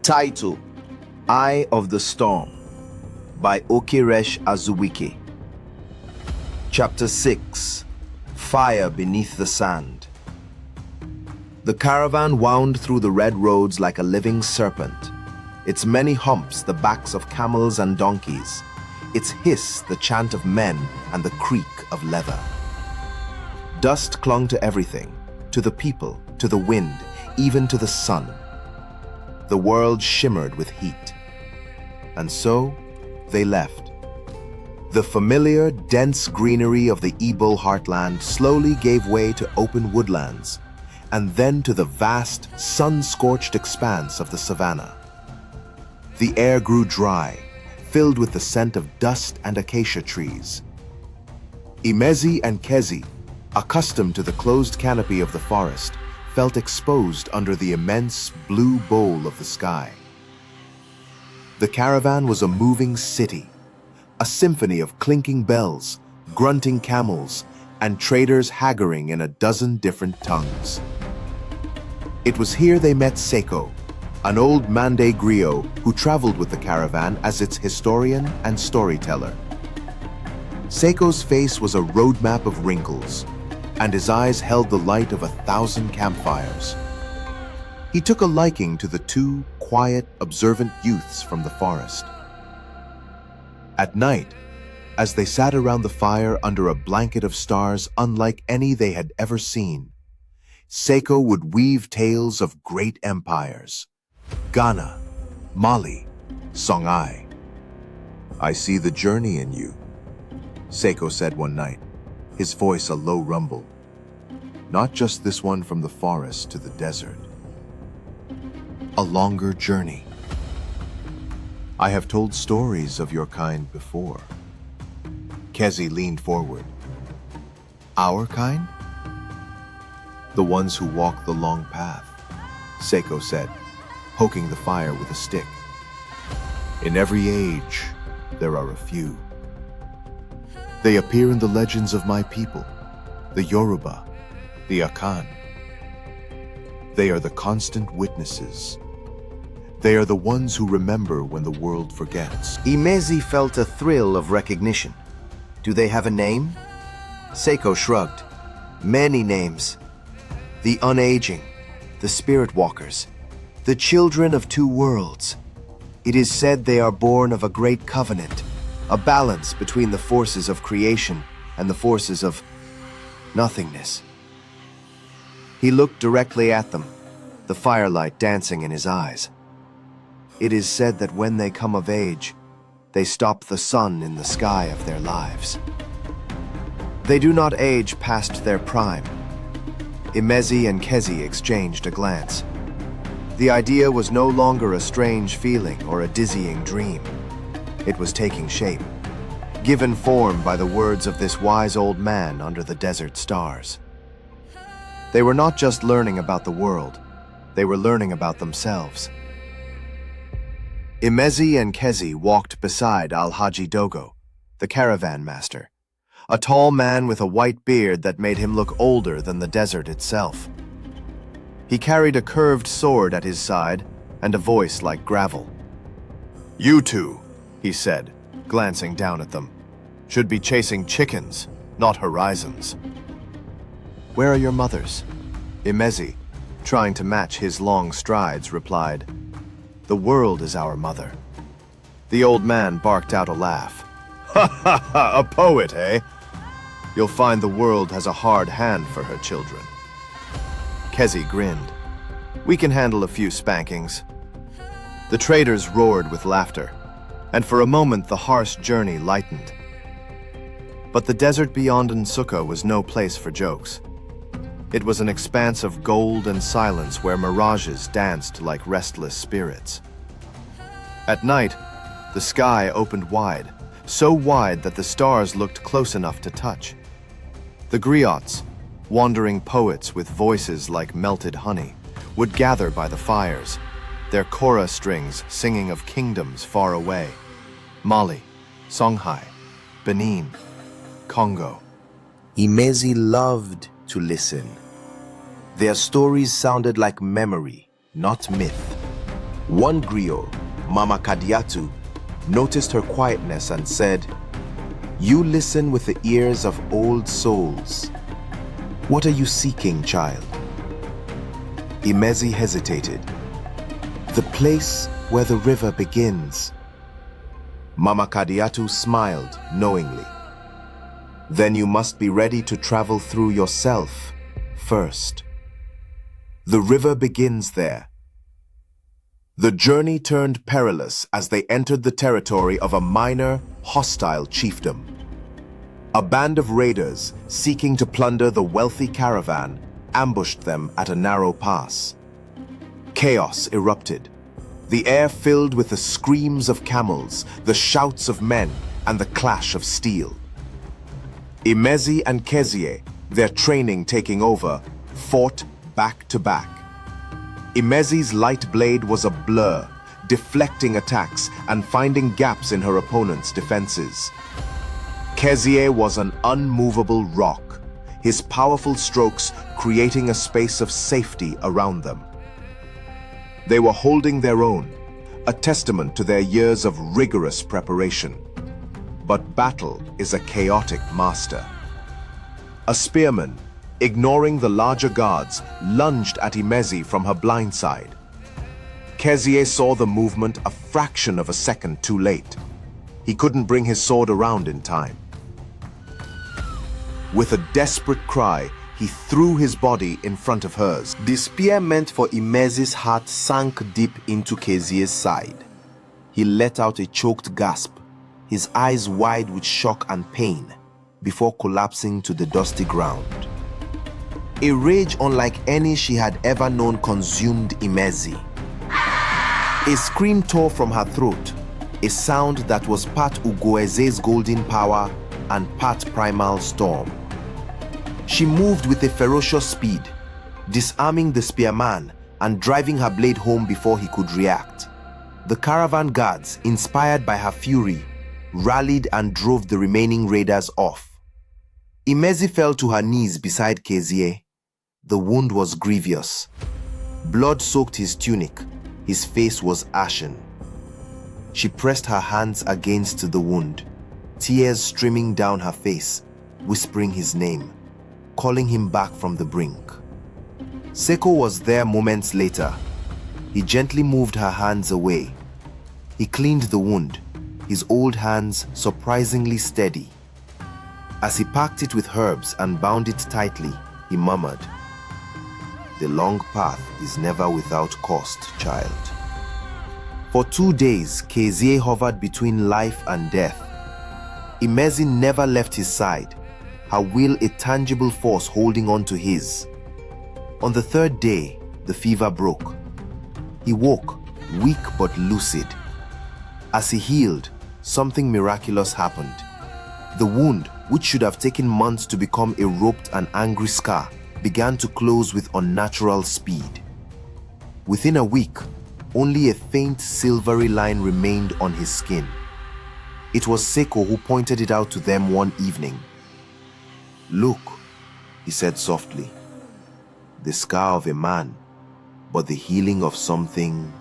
Title: Eye of the Storm by Okeresh Azuwike. Chapter 6: Fire Beneath the Sand. The caravan wound through the red roads like a living serpent, its many humps the backs of camels and donkeys, its hiss the chant of men and the creak of leather. Dust clung to everything, to the people, to the wind, even to the sun. The world shimmered with heat. And so, they left. The familiar, dense greenery of the Igbo heartland slowly gave way to open woodlands, and then to the vast, sun-scorched expanse of the savannah. The air grew dry, filled with the scent of dust and acacia trees. Imezi and Kezi, accustomed to the closed canopy of the forest, felt exposed under the immense blue bowl of the sky. The caravan was a moving city, a symphony of clinking bells, grunting camels, and traders haggling in a dozen different tongues. It was here they met Seiko, an old Mande griot who traveled with the caravan as its historian and storyteller. Seiko's face was a roadmap of wrinkles, and his eyes held the light of 1,000 campfires. He took a liking to the two quiet, observant youths from the forest. At night, as they sat around the fire under a blanket of stars unlike any they had ever seen, Seiko would weave tales of great empires: Ghana, Mali, Songhai. "I see the journey in you," Seiko said one night, his voice a low rumble. "Not just this one from the forest to the desert. A longer journey. I have told stories of your kind before." Kezi leaned forward. "Our kind?" "The ones who walk the long path," Seiko said, poking the fire with a stick. "In every age, there are a few. They appear in the legends of my people, the Yoruba, the Akan. They are the constant witnesses. They are the ones who remember when the world forgets." Imezi felt a thrill of recognition. "Do they have a name?" Seiko shrugged. "Many names. The unaging, the spirit walkers, the children of two worlds. It is said they are born of a great covenant, a balance between the forces of creation and the forces of nothingness." He looked directly at them, the firelight dancing in his eyes. "It is said that when they come of age, they stop the sun in the sky of their lives. They do not age past their prime." Imezi and Kezi exchanged a glance. The idea was no longer a strange feeling or a dizzying dream. It was taking shape, given form by the words of this wise old man under the desert stars. They were not just learning about the world, they were learning about themselves. Imezi and Kezi walked beside Al-Haji Dogo, the caravan master, a tall man with a white beard that made him look older than the desert itself. He carried a curved sword at his side and a voice like gravel. "You two," he said, glancing down at them, "should be chasing chickens, not horizons." "Where are your mothers?" Imezi, trying to match his long strides, replied. "The world is our mother." The old man barked out a laugh. "Ha ha ha, a poet, eh? You'll find the world has a hard hand for her children." Kezi grinned. "We can handle a few spankings." The traders roared with laughter, and for a moment the harsh journey lightened. But the desert beyond Nsukka was no place for jokes. It was an expanse of gold and silence where mirages danced like restless spirits. At night, the sky opened wide, so wide that the stars looked close enough to touch. The griots, wandering poets with voices like melted honey, would gather by the fires, their kora strings singing of kingdoms far away: Mali, Songhai, Benin, Congo, Imezi loved to listen. Their stories sounded like memory, not myth. One griot, Mama Kadiatu, noticed her quietness and said, "You listen with the ears of old souls. What are you seeking, child?" Imezi hesitated. "The place where the river begins." Mama Kadiatu smiled knowingly. "Then you must be ready to travel through yourself first. The river begins there." The journey turned perilous as they entered the territory of a minor, hostile chiefdom. A band of raiders seeking to plunder the wealthy caravan ambushed them at a narrow pass. Chaos erupted. The air filled with the screams of camels, the shouts of men, and the clash of steel. Imezi and Kezia, their training taking over, fought back to back. Imezi's light blade was a blur, deflecting attacks and finding gaps in her opponent's defenses. Kezia was an unmovable rock, his powerful strokes creating a space of safety around them. They were holding their own, a testament to their years of rigorous preparation. But battle is a chaotic master. A spearman, ignoring the larger guards, lunged at Imezi from her blind side. Kezia saw the movement a fraction of a second too late. He couldn't bring his sword around in time. With a desperate cry, he threw his body in front of hers. The spear meant for Imezi's heart sank deep into Kezia's side. He let out a choked gasp, his eyes wide with shock and pain, before collapsing to the dusty ground. A rage unlike any she had ever known consumed Imezi. A scream tore from her throat, a sound that was part Ugoeze's golden power and part primal storm. She moved with a ferocious speed, disarming the spearman and driving her blade home before he could react. The caravan guards, inspired by her fury, rallied and drove the remaining raiders off. Imezi fell to her knees beside Kezia. The wound was grievous. Blood soaked his tunic. His face was ashen. She pressed her hands against the wound, tears streaming down her face, whispering his name, calling him back from the brink. Seko was there moments later. He gently moved her hands away. He cleaned the wound, his old hands surprisingly steady. As he packed it with herbs and bound it tightly, he murmured, "The long path is never without cost, child." For 2 days, Kezia hovered between life and death. Imezi never left his side, her will a tangible force holding on to his. On the 3rd day, the fever broke. He woke, weak but lucid. As he healed, something miraculous happened. The wound, which should have taken months to become a roped and angry scar, began to close with unnatural speed. Within a week, only a faint silvery line remained on his skin. It was Seko who pointed it out to them one evening. "Look," he said softly, "the scar of a man, but the healing of something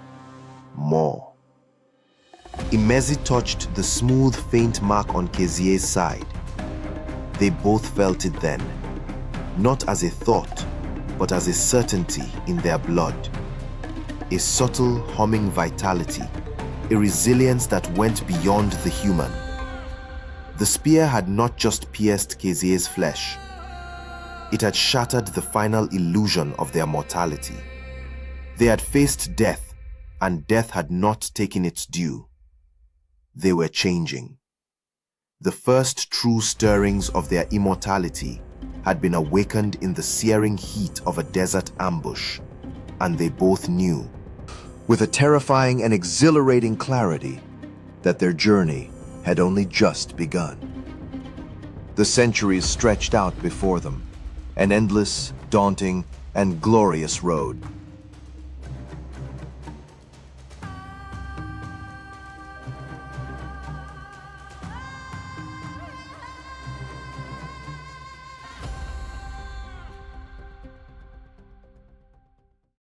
more." Imezi touched the smooth, faint mark on Kezia's side. They both felt it then, not as a thought, but as a certainty in their blood. A subtle, humming vitality, a resilience that went beyond the human. The spear had not just pierced Kezia's flesh. It had shattered the final illusion of their mortality. They had faced death, and death had not taken its due. They were changing. The first true stirrings of their immortality had been awakened in the searing heat of a desert ambush, and they both knew, with a terrifying and exhilarating clarity, that their journey had only just begun. The centuries stretched out before them, an endless, daunting, and glorious road.